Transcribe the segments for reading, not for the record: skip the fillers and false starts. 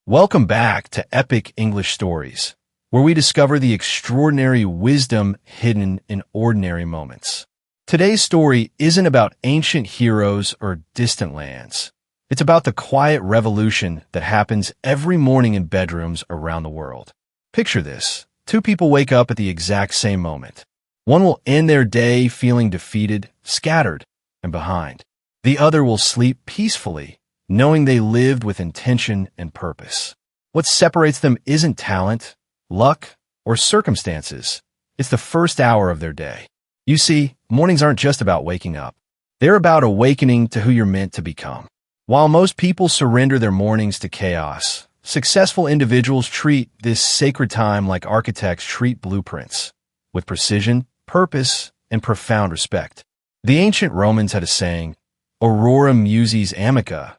Welcome back to Epic English Stories, where we discover the extraordinary wisdom hidden in ordinary moments. Today's story isn't about ancient heroes or distant lands. It's about the quiet revolution that happens every morning in bedrooms around the world. Picture this. Two people wake up at the exact same moment. One will end their day feeling defeated, scattered, and behind. The other will sleep peacefully, knowing they lived with intention and purpose. What separates them isn't talent, luck, or circumstances. It's the first hour of their day. You see, mornings aren't just about waking up. They're about awakening to who you're meant to become. While most people surrender their mornings to chaos, successful individuals treat this sacred time like architects treat blueprints, with precision, purpose, and profound respect. The ancient Romans had a saying, Aurora muses amica.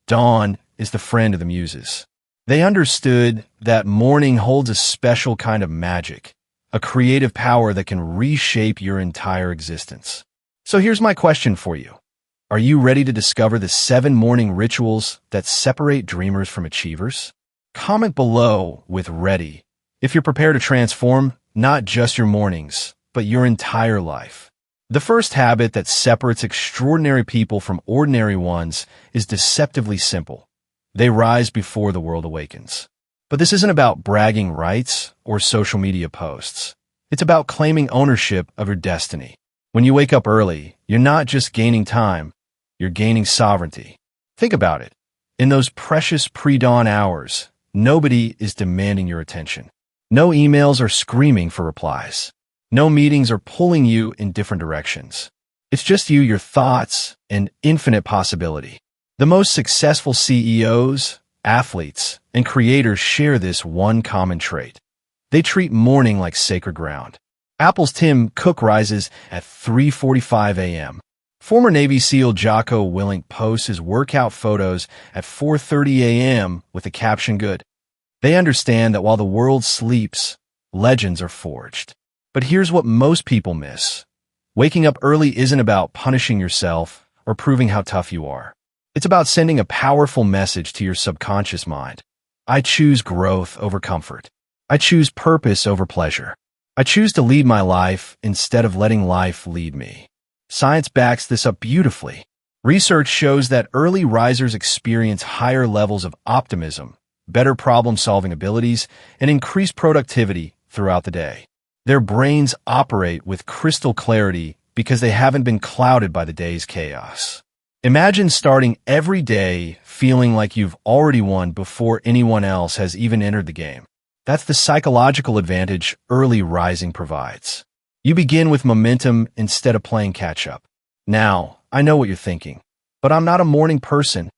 Dawn is the friend of the muses. They understood that morning holds a special kind of magic, a creative power that can reshape your entire existence. So here's my question for you. Are you ready to discover the 7 morning rituals that separate dreamers from achievers? Comment below with ready if you're prepared to transform not just your mornings, but your entire life. The first habit that separates extraordinary people from ordinary ones is deceptively simple. They rise before the world awakens. But this isn't about bragging rights or social media posts. It's about claiming ownership of your destiny. When you wake up early, you're not just gaining time, you're gaining sovereignty. Think about it. In those precious pre-dawn hours, nobody is demanding your attention. No emails are screaming for replies. No meetings are pulling you in different directions. It's just you, your thoughts, and infinite possibility. The most successful CEOs, athletes, and creators share this one common trait. They treat morning like sacred ground. Apple's Tim Cook rises at 3:45 a.m. Former Navy SEAL Jocko Willink posts his workout photos at 4:30 a.m. with the caption good. They understand that while the world sleeps, legends are forged. But here's what most people miss. Waking up early isn't about punishing yourself or proving how tough you are. It's about sending a powerful message to your subconscious mind. I choose growth over comfort. I choose purpose over pleasure. I choose to lead my life instead of letting life lead me. Science backs this up beautifully. Research shows that early risers experience higher levels of optimism, better problem-solving abilities, and increased productivity throughout the day. Their brains operate with crystal clarity because they haven't been clouded by the day's chaos. Imagine starting every day feeling like you've already won before anyone else has even entered the game. That's the psychological advantage early rising provides. You begin with momentum instead of playing catch-up. Now, I know what you're thinking, but I'm not a morning person.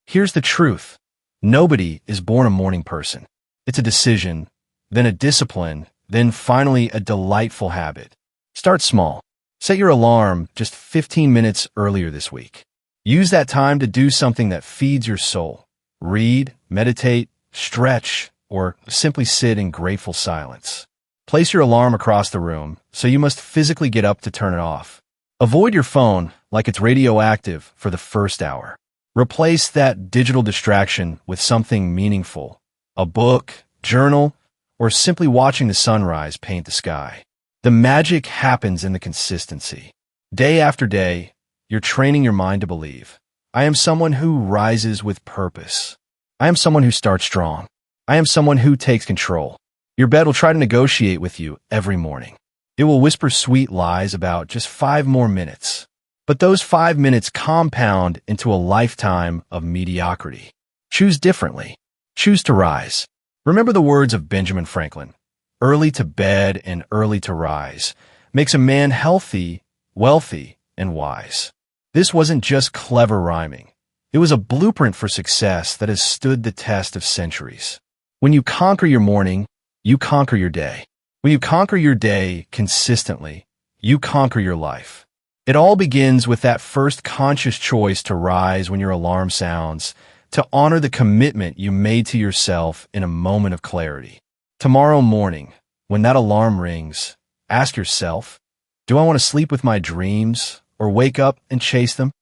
Here's the truth. Nobody is born a morning person. It's a decision, then a discipline, then finally a delightful habit. Start small. Set your alarm just 15 minutes earlier this week. Use that time to do something that feeds your soul. Read, meditate, stretch, or simply sit in grateful silence. Place your alarm across the room, so you must physically get up to turn it off. Avoid your phone like it's radioactive for the first hour. Replace that digital distraction with something meaningful. A book, journal, or simply watching the sunrise paint the sky. The magic happens in the consistency. Day after day, you're training your mind to believe. I am someone who rises with purpose. I am someone who starts strong. I am someone who takes control. Your bed will try to negotiate with you every morning. It will whisper sweet lies about just 5 more minutes. But those 5 minutes compound into a lifetime of mediocrity. Choose differently. Choose to rise. Remember the words of Benjamin Franklin. Early to bed and early to rise makes a man healthy, wealthy, and wise. This wasn't just clever rhyming. It was a blueprint for success that has stood the test of centuries. When you conquer your morning, you conquer your day. When you conquer your day consistently, you conquer your life. It all begins with that first conscious choice to rise when your alarm sounds, to honor the commitment you made to yourself in a moment of clarity. Tomorrow morning, when that alarm rings, ask yourself, do I want to sleep with my dreams or wake up and chase them?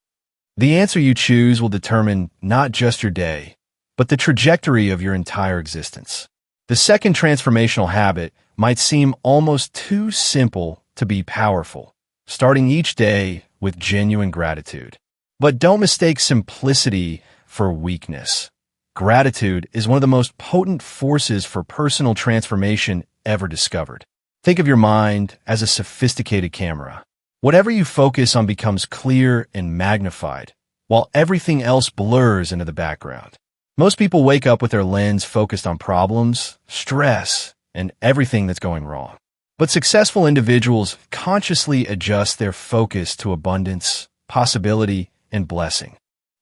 The answer you choose will determine not just your day, but the trajectory of your entire existence. The second transformational habit might seem almost too simple to be powerful, starting each day with genuine gratitude. But don't mistake simplicity for weakness. Gratitude is one of the most potent forces for personal transformation ever discovered. Think of your mind as a sophisticated camera. Whatever you focus on becomes clear and magnified, while everything else blurs into the background. Most people wake up with their lens focused on problems, stress, and everything that's going wrong. But successful individuals consciously adjust their focus to abundance, possibility, and blessing.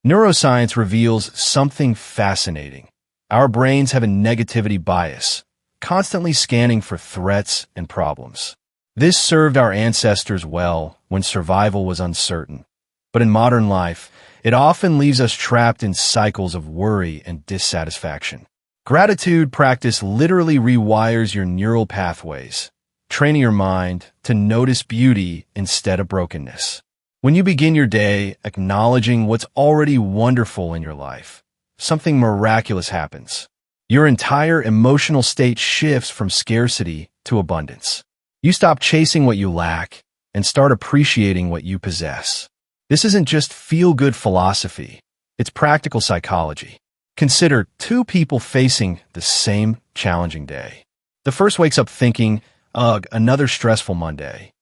Neuroscience reveals something fascinating. Our brains have a negativity bias, constantly scanning for threats and problems. This served our ancestors well when survival was uncertain. But in modern life, it often leaves us trapped in cycles of worry and dissatisfaction. Gratitude practice literally rewires your neural pathways, training your mind to notice beauty instead of brokenness. When you begin your day acknowledging what's already wonderful in your life, something miraculous happens. Your entire emotional state shifts from scarcity to abundance. You stop chasing what you lack and start appreciating what you possess. This isn't just feel-good philosophy, it's practical psychology. Consider two people facing the same challenging day. The first wakes up thinking, ugh, another stressful Monday.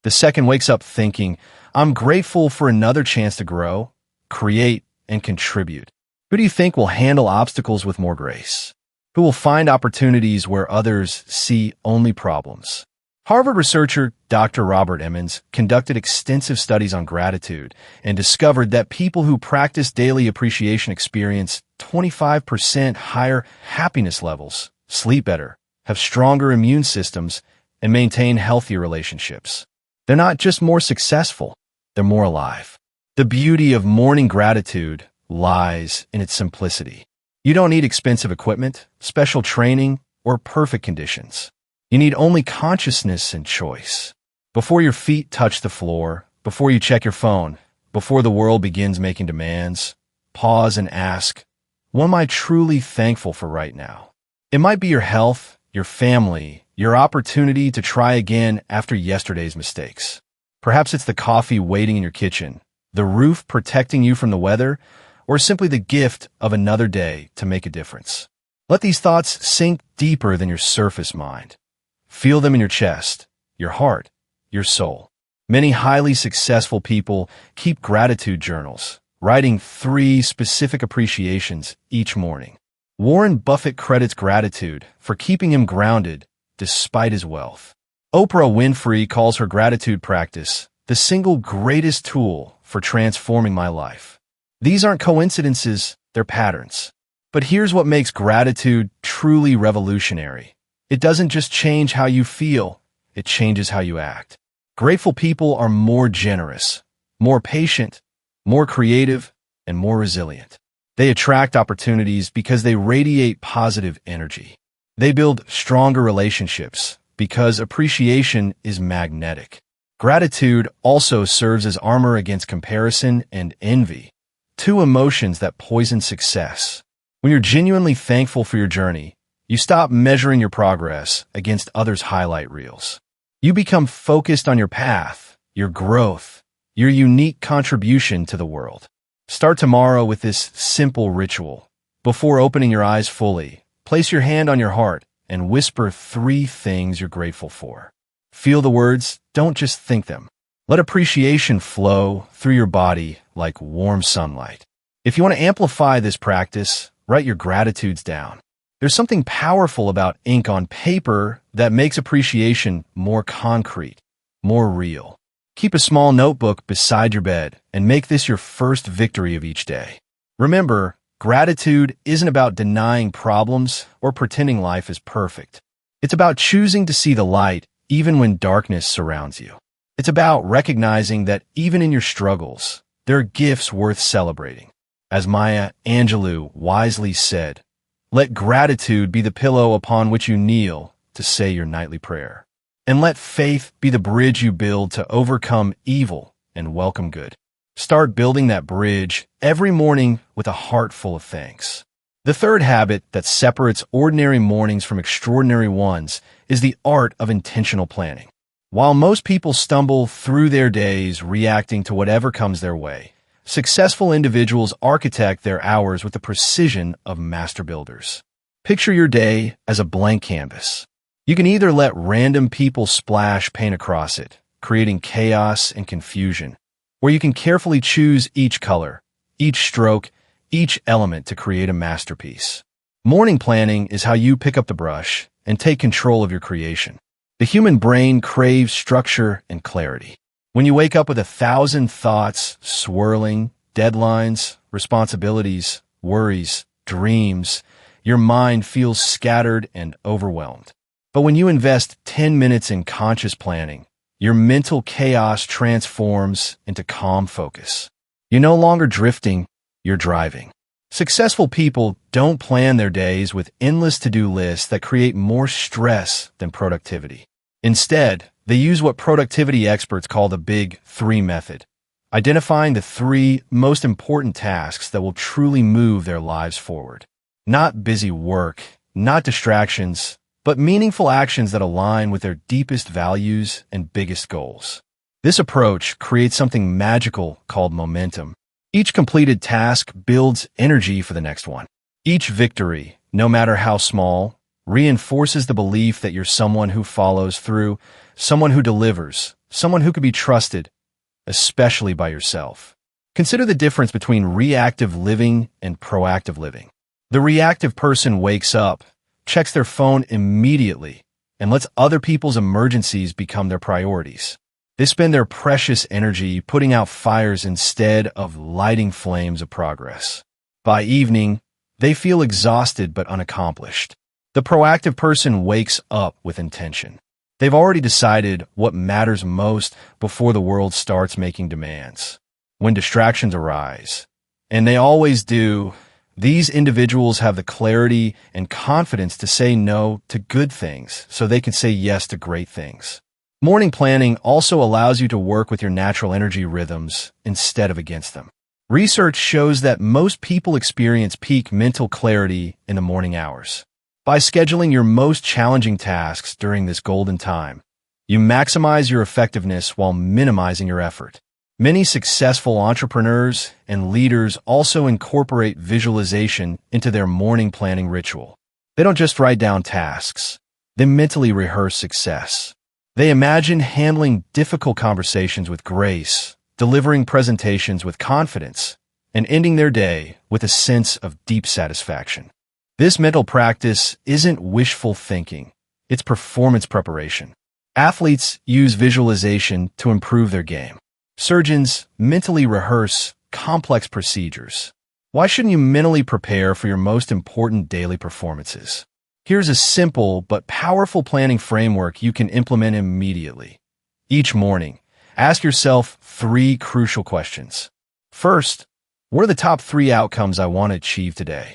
The second wakes up thinking, I'm grateful for another chance to grow, create, and contribute. Who do you think will handle obstacles with more grace? Who will find opportunities where others see only problems? Harvard researcher Dr. Robert Emmons conducted extensive studies on gratitude and discovered that people who practice daily appreciation experience 25% higher happiness levels, sleep better, have stronger immune systems, and maintain healthier relationships. They're not just more successful, they're more alive. The beauty of morning gratitude lies in its simplicity. You don't need expensive equipment, special training, or perfect conditions. You need only consciousness and choice. Before your feet touch the floor, before you check your phone, before the world begins making demands, pause and ask, what am I truly thankful for right now? It might be your health, your family, your opportunity to try again after yesterday's mistakes. Perhaps it's the coffee waiting in your kitchen, the roof protecting you from the weather, or simply the gift of another day to make a difference. Let these thoughts sink deeper than your surface mind. Feel them in your chest, your heart, your soul. Many highly successful people keep gratitude journals, writing 3 specific appreciations each morning. Warren Buffett credits gratitude for keeping him grounded despite his wealth. Oprah Winfrey calls her gratitude practice the single greatest tool for transforming my life. These aren't coincidences, they're patterns. But here's what makes gratitude truly revolutionary. It doesn't just change how you feel, it changes how you act. Grateful people are more generous, more patient, more creative, and more resilient. They attract opportunities because they radiate positive energy. They build stronger relationships because appreciation is magnetic. Gratitude also serves as armor against comparison and envy, 2 emotions that poison success. When you're genuinely thankful for your journey, you stop measuring your progress against others' highlight reels. You become focused on your path, your growth, your unique contribution to the world. Start tomorrow with this simple ritual. Before opening your eyes fully, place your hand on your heart and whisper 3 things you're grateful for. Feel the words, don't just think them. Let appreciation flow through your body like warm sunlight. If you want to amplify this practice, write your gratitudes down. There's something powerful about ink on paper that makes appreciation more concrete, more real. Keep a small notebook beside your bed and make this your first victory of each day. Remember, gratitude isn't about denying problems or pretending life is perfect. It's about choosing to see the light even when darkness surrounds you. It's about recognizing that even in your struggles, there are gifts worth celebrating. As Maya Angelou wisely said, let gratitude be the pillow upon which you kneel to say your nightly prayer. And let faith be the bridge you build to overcome evil and welcome good. Start building that bridge every morning with a heart full of thanks. The third habit that separates ordinary mornings from extraordinary ones is the art of intentional planning. While most people stumble through their days reacting to whatever comes their way, successful individuals architect their hours with the precision of master builders. Picture your day as a blank canvas. You can either let random people splash paint across it, creating chaos and confusion, or you can carefully choose each color, each stroke, each element to create a masterpiece. Morning planning is how you pick up the brush and take control of your creation. The human brain craves structure and clarity. When you wake up with 1,000 thoughts swirling, deadlines, responsibilities, worries, dreams, your mind feels scattered and overwhelmed. But when you invest 10 minutes in conscious planning, your mental chaos transforms into calm focus. You're no longer drifting, you're driving. Successful people don't plan their days with endless to-do lists that create more stress than productivity. Instead, they use what productivity experts call the Big Three method, identifying the 3 most important tasks that will truly move their lives forward. Not busy work, not distractions, but meaningful actions that align with their deepest values and biggest goals. This approach creates something magical called momentum. Each completed task builds energy for the next one. Each victory, no matter how small, reinforces the belief that you're someone who follows through, someone who delivers, someone who can be trusted, especially by yourself. Consider the difference between reactive living and proactive living. The reactive person wakes up, checks their phone immediately, and lets other people's emergencies become their priorities. They spend their precious energy putting out fires instead of lighting flames of progress. By evening, they feel exhausted but unaccomplished. The proactive person wakes up with intention. They've already decided what matters most before the world starts making demands. When distractions arise, and they always do, these individuals have the clarity and confidence to say no to good things so they can say yes to great things. Morning planning also allows you to work with your natural energy rhythms instead of against them. Research shows that most people experience peak mental clarity in the morning hours. By scheduling your most challenging tasks during this golden time, you maximize your effectiveness while minimizing your effort. Many successful entrepreneurs and leaders also incorporate visualization into their morning planning ritual. They don't just write down tasks. They mentally rehearse success. They imagine handling difficult conversations with grace, delivering presentations with confidence, and ending their day with a sense of deep satisfaction. This mental practice isn't wishful thinking. It's performance preparation. Athletes use visualization to improve their game. Surgeons mentally rehearse complex procedures. Why shouldn't you mentally prepare for your most important daily performances? Here's a simple but powerful planning framework you can implement immediately. Each morning, ask yourself 3 crucial questions. First, what are the top 3 outcomes I want to achieve today?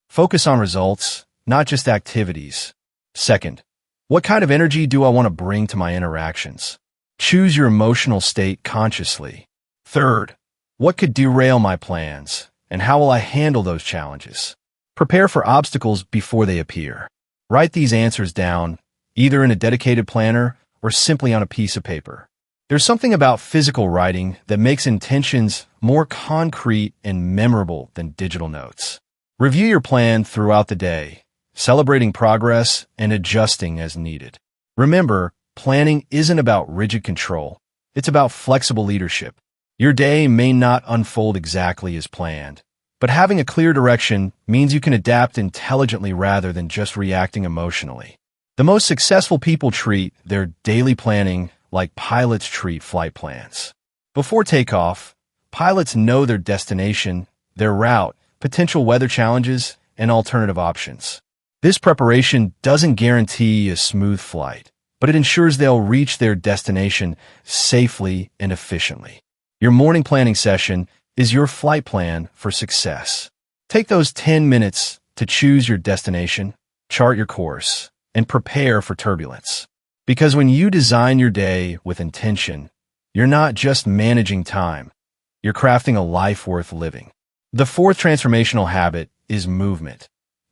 Focus on results, not just activities. Second, what kind of energy do I want to bring to my interactions? Choose your emotional state consciously. Third, what could derail my plans, and how will I handle those challenges? Prepare for obstacles before they appear. Write these answers down, either in a dedicated planner or simply on a piece of paper. There's something about physical writing that makes intentions more concrete and memorable than digital notes. Review your plan throughout the day, celebrating progress and adjusting as needed. Remember, planning isn't about rigid control. It's about flexible leadership. Your day may not unfold exactly as planned, but having a clear direction means you can adapt intelligently rather than just reacting emotionally. The most successful people treat their daily planning like pilots treat flight plans. Before takeoff, pilots know their destination, their route, potential weather challenges, and alternative options. This preparation doesn't guarantee a smooth flight, but it ensures they'll reach their destination safely and efficiently. Your morning planning session is your flight plan for success. Take those 10 minutes to choose your destination, chart your course, and prepare for turbulence. Because when you design your day with intention, you're not just managing time, you're crafting a life worth living. The fourth transformational habit is movement.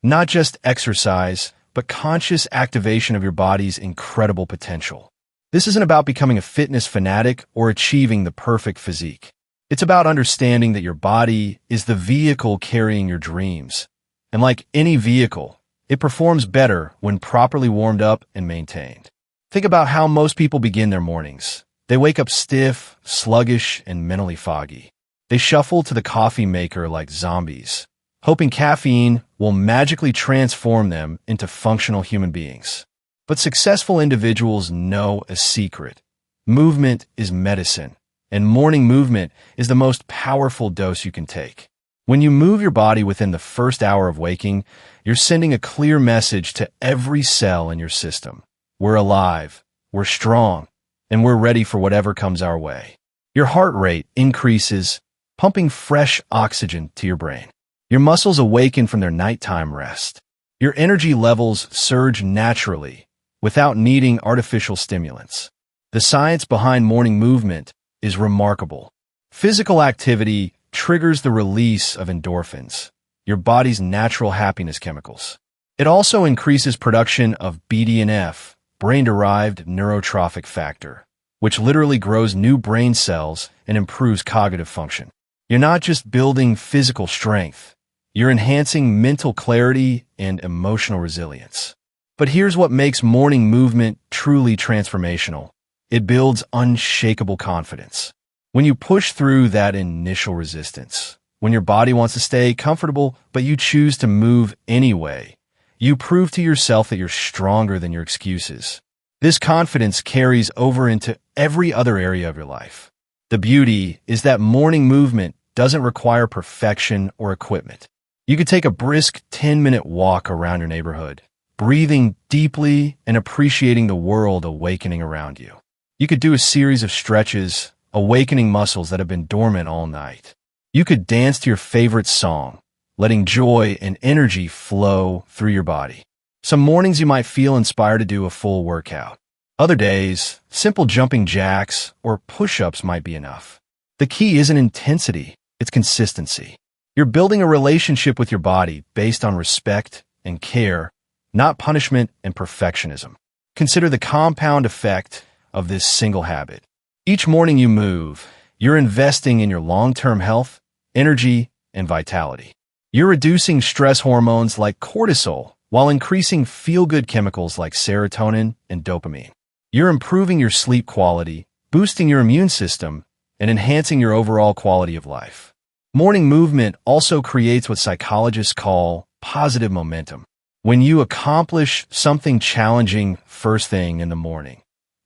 Not just exercise, but conscious activation of your body's incredible potential. This isn't about becoming a fitness fanatic or achieving the perfect physique. It's about understanding that your body is the vehicle carrying your dreams. And like any vehicle, it performs better when properly warmed up and maintained. Think about how most people begin their mornings. They wake up stiff, sluggish, and mentally foggy. They shuffle to the coffee maker like zombies, hoping caffeine will magically transform them into functional human beings. But successful individuals know a secret. Movement is medicine, and morning movement is the most powerful dose you can take. When you move your body within the first hour of waking, you're sending a clear message to every cell in your system. We're alive, we're strong, and we're ready for whatever comes our way. Your heart rate increases, pumping fresh oxygen to your brain. Your muscles awaken from their nighttime rest. Your energy levels surge naturally, without needing artificial stimulants. The science behind morning movement is remarkable. Physical activity triggers the release of endorphins, your body's natural happiness chemicals. It also increases production of BDNF, brain-derived neurotrophic factor, which literally grows new brain cells and improves cognitive function. You're not just building physical strength, you're enhancing mental clarity and emotional resilience. But here's what makes morning movement truly transformational. It builds unshakable confidence. When you push through that initial resistance, when your body wants to stay comfortable but you choose to move anyway, you prove to yourself that you're stronger than your excuses. This confidence carries over into every other area of your life. The beauty is that morning movement doesn't require perfection or equipment. You could take a brisk 10-minute walk around your neighborhood, breathing deeply and appreciating the world awakening around you. You could do a series of stretches, awakening muscles that have been dormant all night. You could dance to your favorite song, letting joy and energy flow through your body. Some mornings you might feel inspired to do a full workout. Other days, simple jumping jacks or push-ups might be enough. The key isn't intensity, it's consistency. You're building a relationship with your body based on respect and care, not punishment and perfectionism. Consider the compound effect of this single habit. Each morning you move, you're investing in your long-term health, energy, and vitality. You're reducing stress hormones like cortisol while increasing feel-good chemicals like serotonin and dopamine. You're improving your sleep quality, boosting your immune system, and enhancing your overall quality of life. Morning movement also creates what psychologists call positive momentum. When you accomplish something challenging first thing in the morning,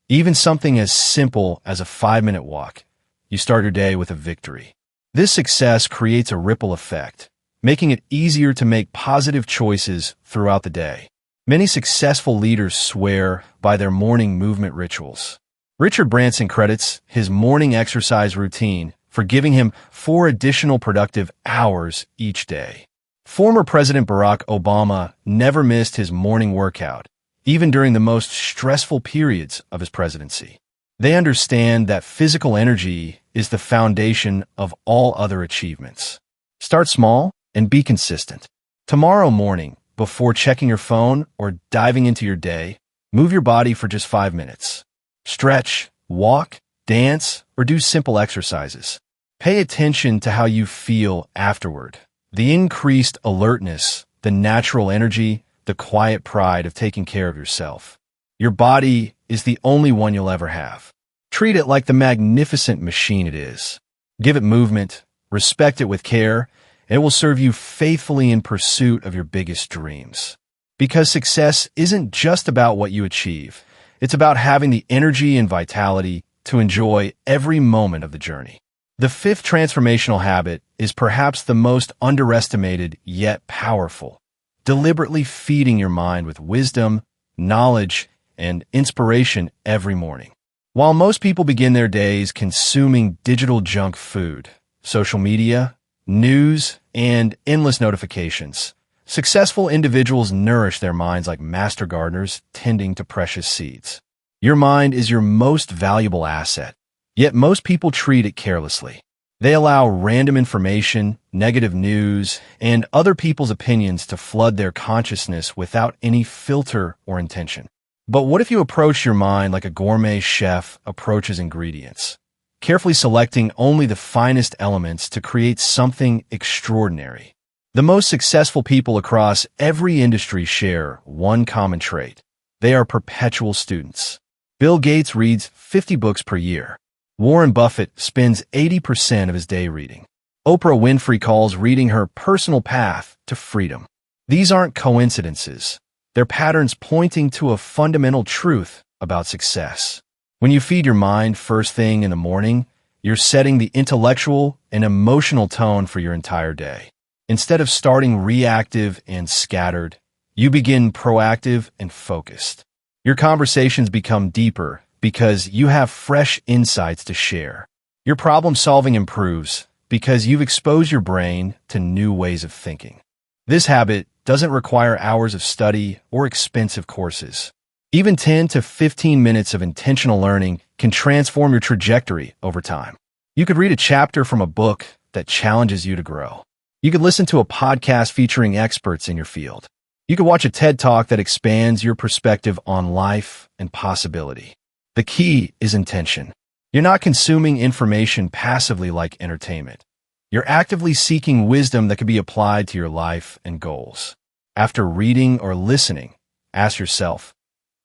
even something as simple as a 5-minute walk, you start your day with a victory. This success creates a ripple effect, making it easier to make positive choices throughout the day. Many successful leaders swear by their morning movement rituals. Richard Branson credits his morning exercise routine for giving him 4 additional productive hours each day. Former President Barack Obama never missed his morning workout, even during the most stressful periods of his presidency. They understand that physical energy is the foundation of all other achievements. Start small and be consistent. Tomorrow morning, before checking your phone or diving into your day, move your body for just 5 minutes. Stretch, walk, dance, or do simple exercises. Pay attention to how you feel afterward. The increased alertness, the natural energy, the quiet pride of taking care of yourself. Your body is the only one you'll ever have. Treat it like the magnificent machine it is. Give it movement, respect it with care, and it will serve you faithfully in pursuit of your biggest dreams. Because success isn't just about what you achieve. It's about having the energy and vitality to enjoy every moment of the journey. The 5th transformational habit is perhaps the most underestimated yet powerful. Deliberately feeding your mind with wisdom, knowledge, and inspiration every morning. While most people begin their days consuming digital junk food, social media, news, and endless notifications, successful individuals nourish their minds like master gardeners tending to precious seeds. Your mind is your most valuable asset, yet most people treat it carelessly. They allow random information, negative news, and other people's opinions to flood their consciousness without any filter or intention. But what if you approach your mind like a gourmet chef approaches ingredients, carefully selecting only the finest elements to create something extraordinary? The most successful people across every industry share one common trait. They are perpetual students. Bill Gates reads 50 books per year. Warren Buffett spends 80% of his day reading. Oprah Winfrey calls reading her personal path to freedom. These aren't coincidences. They're patterns pointing to a fundamental truth about success. When you feed your mind first thing in the morning, you're setting the intellectual and emotional tone for your entire day. Instead of starting reactive and scattered, you begin proactive and focused. Your conversations become deeper because you have fresh insights to share. Your problem solving improves because you've exposed your brain to new ways of thinking. This habit doesn't require hours of study or expensive courses. Even 10 to 15 minutes of intentional learning can transform your trajectory over time. You could read a chapter from a book that challenges you to grow. You could listen to a podcast featuring experts in your field. You could watch a TED Talk that expands your perspective on life and possibility. The key is intention. You're not consuming information passively like entertainment. You're actively seeking wisdom that can be applied to your life and goals. After reading or listening, ask yourself,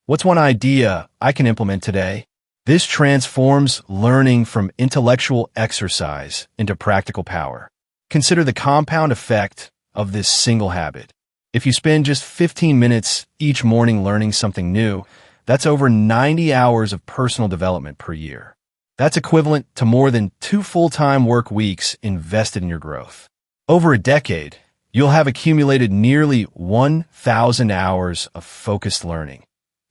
what's one idea I can implement today? This transforms learning from intellectual exercise into practical power. Consider the compound effect of this single habit. If you spend just 15 minutes each morning learning something new, that's over 90 hours of personal development per year. That's equivalent to more than 2 full-time work weeks invested in your growth. Over a decade, you'll have accumulated nearly 1,000 hours of focused learning,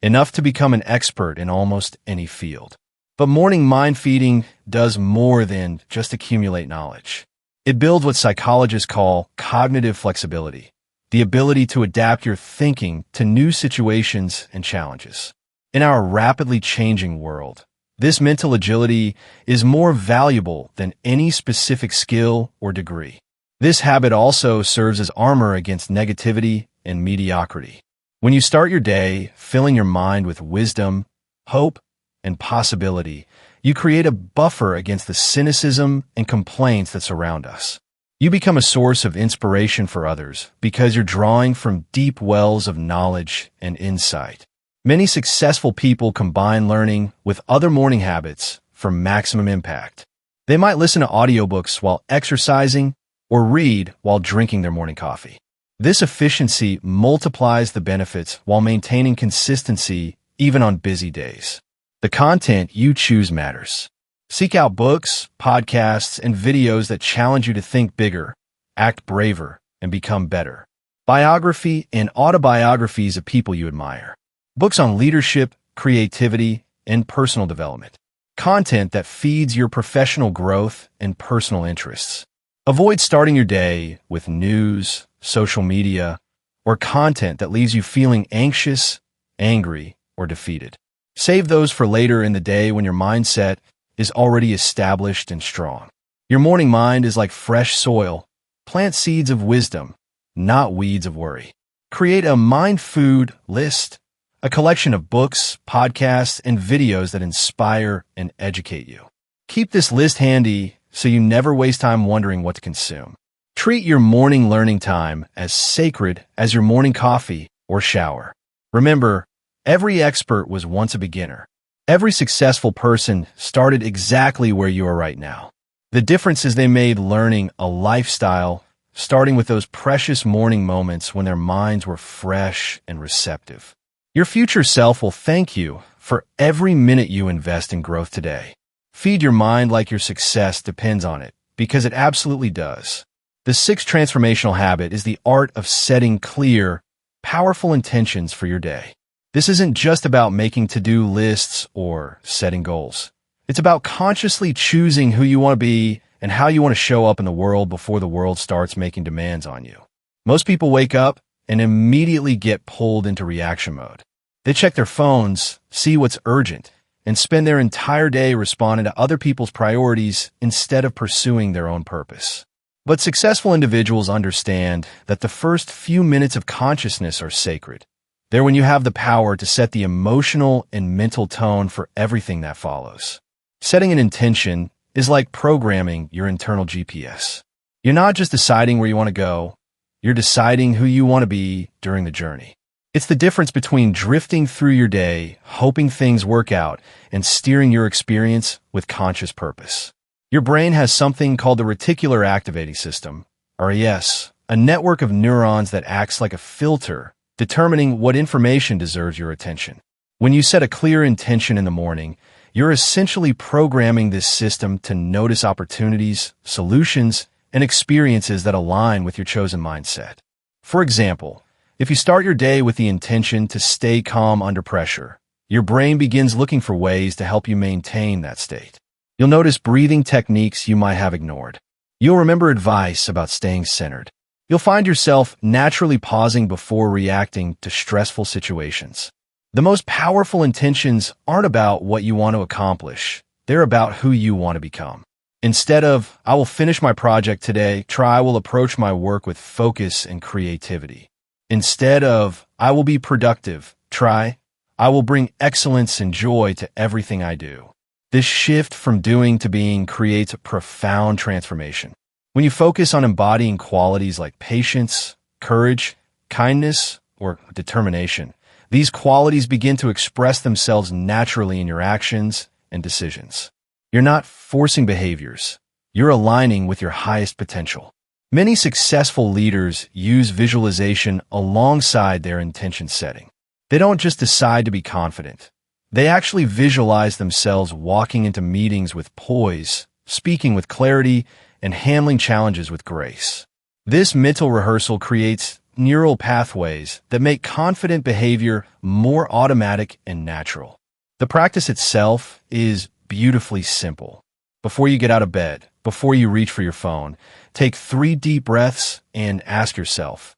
enough to become an expert in almost any field. But morning mind feeding does more than just accumulate knowledge. It builds what psychologists call cognitive flexibility, the ability to adapt your thinking to new situations and challenges. In our rapidly changing world, this mental agility is more valuable than any specific skill or degree. This habit also serves as armor against negativity and mediocrity. When you start your day filling your mind with wisdom, hope, and possibility, you create a buffer against the cynicism and complaints that surround us. You become a source of inspiration for others because you're drawing from deep wells of knowledge and insight. Many successful people combine learning with other morning habits for maximum impact. They might listen to audiobooks while exercising or read while drinking their morning coffee. This efficiency multiplies the benefits while maintaining consistency even on busy days. The content you choose matters. Seek out books, podcasts, and videos that challenge you to think bigger, act braver, and become better. Biography and autobiographies of people you admire. Books on leadership, creativity, and personal development. Content that feeds your professional growth and personal interests. Avoid starting your day with news, social media, or content that leaves you feeling anxious, angry, or defeated. Save those for later in the day when your mindset is already established and strong. Your morning mind is like fresh soil. Plant seeds of wisdom, not weeds of worry. Create a mind food list, a collection of books, podcasts, and videos that inspire and educate you. Keep this list handy so you never waste time wondering what to consume. Treat your morning learning time as sacred as your morning coffee or shower. Remember, every expert was once a beginner. Every successful person started exactly where you are right now. The difference is they made learning a lifestyle, starting with those precious morning moments when their minds were fresh and receptive. Your future self will thank you for every minute you invest in growth today. Feed your mind like your success depends on it, because it absolutely does. The sixth transformational habit is the art of setting clear, powerful intentions for your day. This isn't just about making to-do lists or setting goals. It's about consciously choosing who you want to be and how you want to show up in the world before the world starts making demands on you. Most people wake up and immediately get pulled into reaction mode. They check their phones, see what's urgent, and spend their entire day responding to other people's priorities instead of pursuing their own purpose. But successful individuals understand that the first few minutes of consciousness are sacred. They're when you have the power to set the emotional and mental tone for everything that follows. Setting an intention is like programming your internal GPS. You're not just deciding where you want to go, you're deciding who you want to be during the journey. It's the difference between drifting through your day, hoping things work out, and steering your experience with conscious purpose. Your brain has something called the reticular activating system, RAS, a network of neurons that acts like a filter, determining what information deserves your attention. When you set a clear intention in the morning, you're essentially programming this system to notice opportunities, solutions, and experiences that align with your chosen mindset. For example, if you start your day with the intention to stay calm under pressure, your brain begins looking for ways to help you maintain that state. You'll notice breathing techniques you might have ignored. You'll remember advice about staying centered. You'll find yourself naturally pausing before reacting to stressful situations. The most powerful intentions aren't about what you want to accomplish. They're about who you want to become. Instead of, I will finish my project today, try, I will approach my work with focus and creativity. Instead of, I will be productive, try, I will bring excellence and joy to everything I do. This shift from doing to being creates a profound transformation. When you focus on embodying qualities like patience, courage, kindness, or determination, these qualities begin to express themselves naturally in your actions and decisions. You're not forcing behaviors. You're aligning with your highest potential. Many successful leaders use visualization alongside their intention setting. They don't just decide to be confident. They actually visualize themselves walking into meetings with poise, speaking with clarity, and handling challenges with grace. This mental rehearsal creates neural pathways that make confident behavior more automatic and natural. The practice itself is beautifully simple. Before you get out of bed, before you reach for your phone, take 3 deep breaths and ask yourself,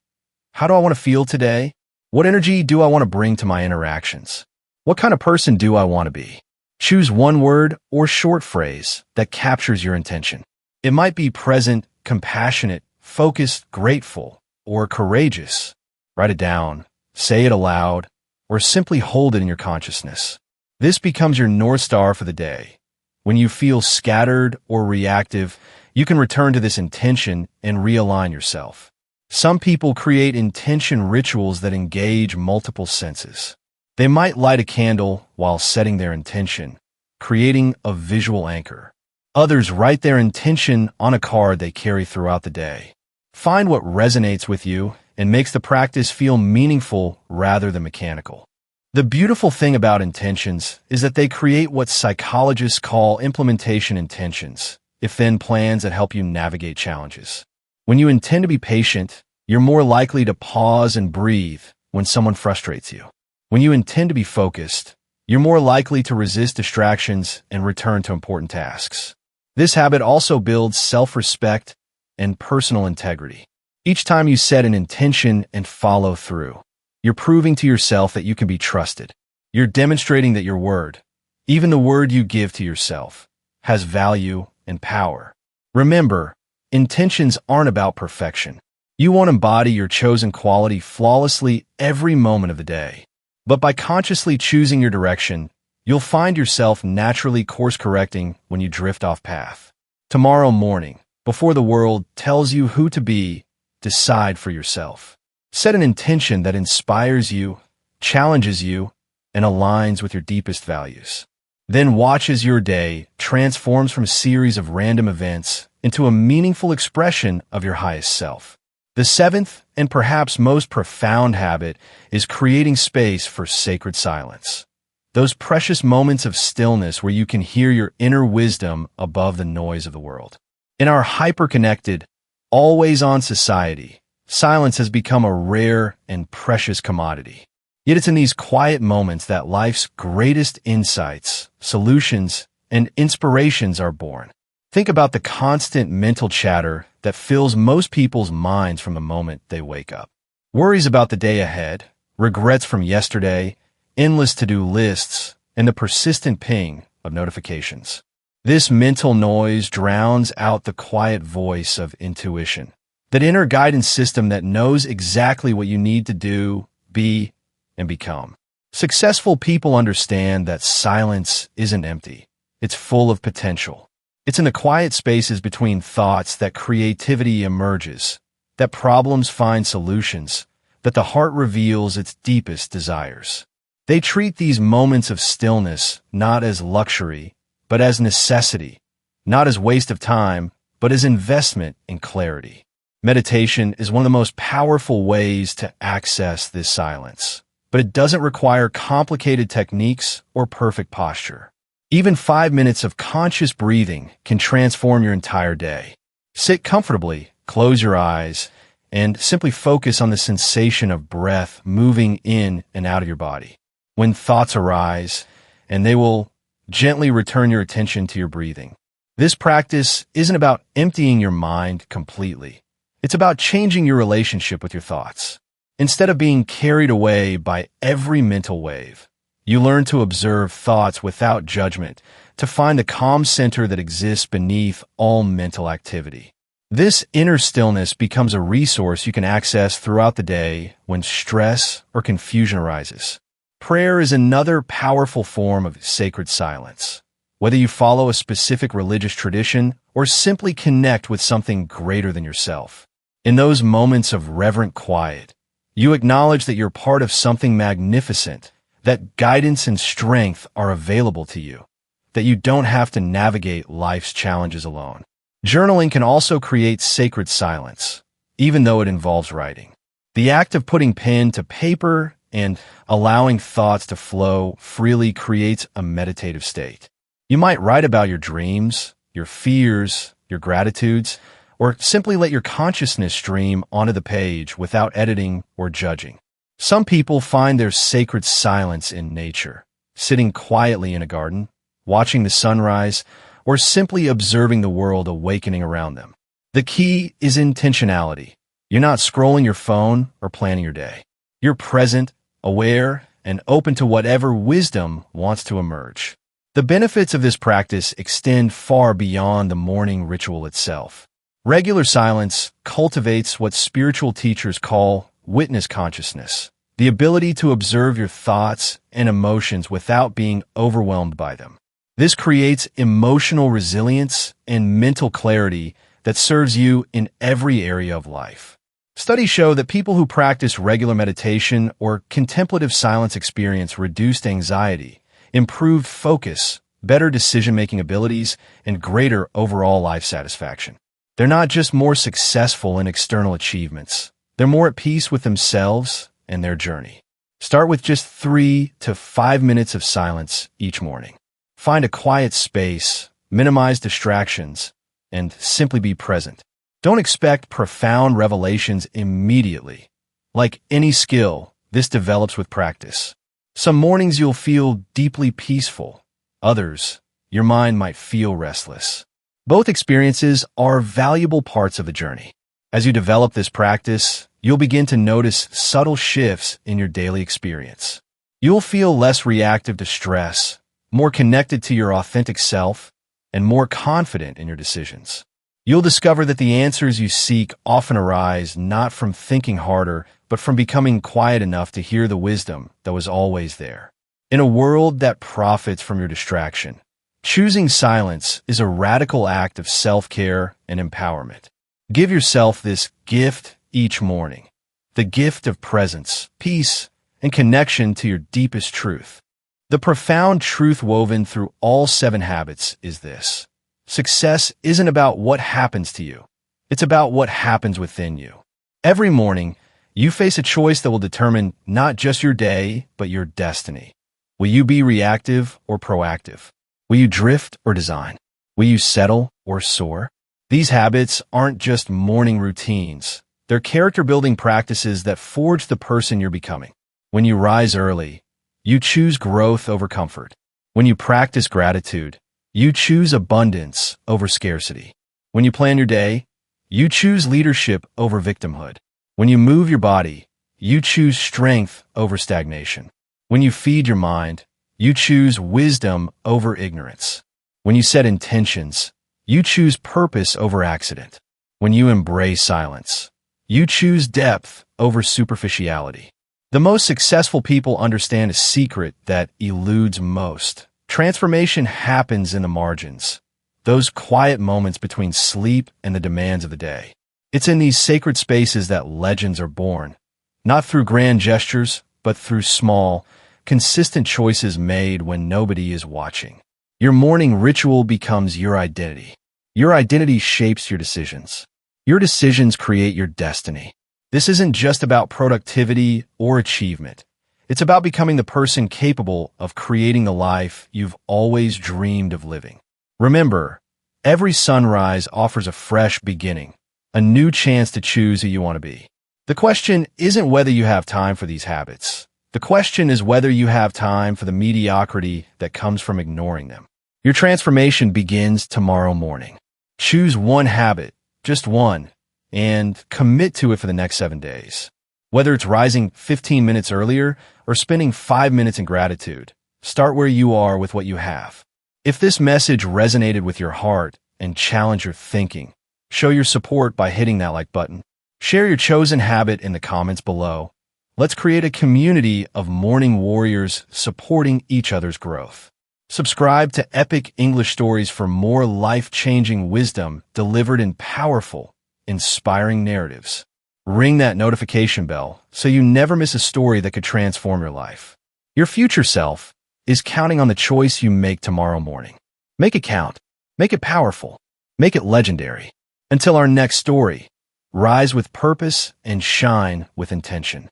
how do I want to feel today? What energy do I want to bring to my interactions? What kind of person do I want to be? Choose one word or short phrase that captures your intention. It might be present, compassionate, focused, grateful, or courageous. Write it down, say it aloud, or simply hold it in your consciousness. This becomes your North Star for the day. When you feel scattered or reactive, you can return to this intention and realign yourself. Some people create intention rituals that engage multiple senses. They might light a candle while setting their intention, creating a visual anchor. Others write their intention on a card they carry throughout the day. Find what resonates with you and makes the practice feel meaningful rather than mechanical. The beautiful thing about intentions is that they create what psychologists call implementation intentions, if-then plans that help you navigate challenges. When you intend to be patient, you're more likely to pause and breathe when someone frustrates you. When you intend to be focused, you're more likely to resist distractions and return to important tasks. This habit also builds self-respect and personal integrity. Each time you set an intention and follow through, you're proving to yourself that you can be trusted. You're demonstrating that your word, even the word you give to yourself, has value and power. Remember, intentions aren't about perfection. You won't embody your chosen quality flawlessly every moment of the day. But by consciously choosing your direction, you'll find yourself naturally course-correcting when you drift off path. Tomorrow morning, before the world tells you who to be, decide for yourself. Set an intention that inspires you, challenges you, and aligns with your deepest values. Then watch as your day transforms from a series of random events into a meaningful expression of your highest self. The 7th and perhaps most profound habit is creating space for sacred silence. Those precious moments of stillness where you can hear your inner wisdom above the noise of the world. In our hyper-connected, always-on society, silence has become a rare and precious commodity. Yet it's in these quiet moments that life's greatest insights, solutions, and inspirations are born. Think about the constant mental chatter that fills most people's minds from the moment they wake up. Worries about the day ahead, regrets from yesterday, endless to-do lists, and the persistent ping of notifications. This mental noise drowns out the quiet voice of intuition, that inner guidance system that knows exactly what you need to do, be, and become. Successful people understand that silence isn't empty. It's full of potential. It's in the quiet spaces between thoughts that creativity emerges, that problems find solutions, that the heart reveals its deepest desires. They treat these moments of stillness not as luxury, but as necessity, not as waste of time, but as investment in clarity. Meditation is one of the most powerful ways to access this silence, but it doesn't require complicated techniques or perfect posture. Even 5 minutes of conscious breathing can transform your entire day. Sit comfortably, close your eyes, and simply focus on the sensation of breath moving in and out of your body. When thoughts arise, and they will gently return your attention to your breathing. This practice isn't about emptying your mind completely. It's about changing your relationship with your thoughts. Instead of being carried away by every mental wave, you learn to observe thoughts without judgment, to find the calm center that exists beneath all mental activity. This inner stillness becomes a resource you can access throughout the day when stress or confusion arises. Prayer is another powerful form of sacred silence. Whether you follow a specific religious tradition or simply connect with something greater than yourself. In those moments of reverent quiet, you acknowledge that you're part of something magnificent, that guidance and strength are available to you, that you don't have to navigate life's challenges alone. Journaling can also create sacred silence, even though it involves writing. The act of putting pen to paper and allowing thoughts to flow freely creates a meditative state. You might write about your dreams, your fears, your gratitudes, or simply let your consciousness stream onto the page without editing or judging. Some people find their sacred silence in nature, sitting quietly in a garden, watching the sunrise, or simply observing the world awakening around them. The key is intentionality. You're not scrolling your phone or planning your day. You're present, aware, and open to whatever wisdom wants to emerge. The benefits of this practice extend far beyond the morning ritual itself. Regular silence cultivates what spiritual teachers call witness consciousness, the ability to observe your thoughts and emotions without being overwhelmed by them. This creates emotional resilience and mental clarity that serves you in every area of life. Studies show that people who practice regular meditation or contemplative silence experience reduced anxiety, improved focus, better decision-making abilities, and greater overall life satisfaction. They're not just more successful in external achievements. They're more at peace with themselves and their journey. Start with just 3 to 5 minutes of silence each morning. Find a quiet space, minimize distractions, and simply be present. Don't expect profound revelations immediately. Like any skill, this develops with practice. Some mornings you'll feel deeply peaceful. Others, your mind might feel restless. Both experiences are valuable parts of the journey. As you develop this practice, you'll begin to notice subtle shifts in your daily experience. You'll feel less reactive to stress, more connected to your authentic self, and more confident in your decisions. You'll discover that the answers you seek often arise not from thinking harder, but from becoming quiet enough to hear the wisdom that was always there. In a world that profits from your distraction, choosing silence is a radical act of self-care and empowerment. Give yourself this gift each morning, the gift of presence, peace, and connection to your deepest truth. The profound truth woven through all 7 habits is this: success isn't about what happens to you. It's about what happens within you. Every morning, you face a choice that will determine not just your day, but your destiny. Will you be reactive or proactive? Will you drift or design? Will you settle or soar? These habits aren't just morning routines. They're character-building practices that forge the person you're becoming. When you rise early, you choose growth over comfort. When you practice gratitude, you choose abundance over scarcity. When you plan your day, you choose leadership over victimhood. When you move your body, you choose strength over stagnation. When you feed your mind, you choose wisdom over ignorance. When you set intentions, you choose purpose over accident. When you embrace silence, you choose depth over superficiality. The most successful people understand a secret that eludes most. Transformation happens in the margins, those quiet moments between sleep and the demands of the day. It's in these sacred spaces that legends are born, not through grand gestures, but through small, consistent choices made when nobody is watching. Your morning ritual becomes your identity. Your identity shapes your decisions. Your decisions create your destiny. This isn't just about productivity or achievement. It's about becoming the person capable of creating the life you've always dreamed of living. Remember, every sunrise offers a fresh beginning, a new chance to choose who you want to be. The question isn't whether you have time for these habits. The question is whether you have time for the mediocrity that comes from ignoring them. Your transformation begins tomorrow morning. Choose one habit, just one, and commit to it for the next 7 days. Whether it's rising 15 minutes earlier or spending 5 minutes in gratitude, start where you are with what you have. If this message resonated with your heart and challenged your thinking, show your support by hitting that like button. Share your chosen habit in the comments below. Let's create a community of morning warriors supporting each other's growth. Subscribe to Epic English Stories for more life-changing wisdom delivered in powerful, inspiring narratives. Ring that notification bell so you never miss a story that could transform your life. Your future self is counting on the choice you make tomorrow morning. Make it count. Make it powerful. Make it legendary. Until our next story, rise with purpose and shine with intention.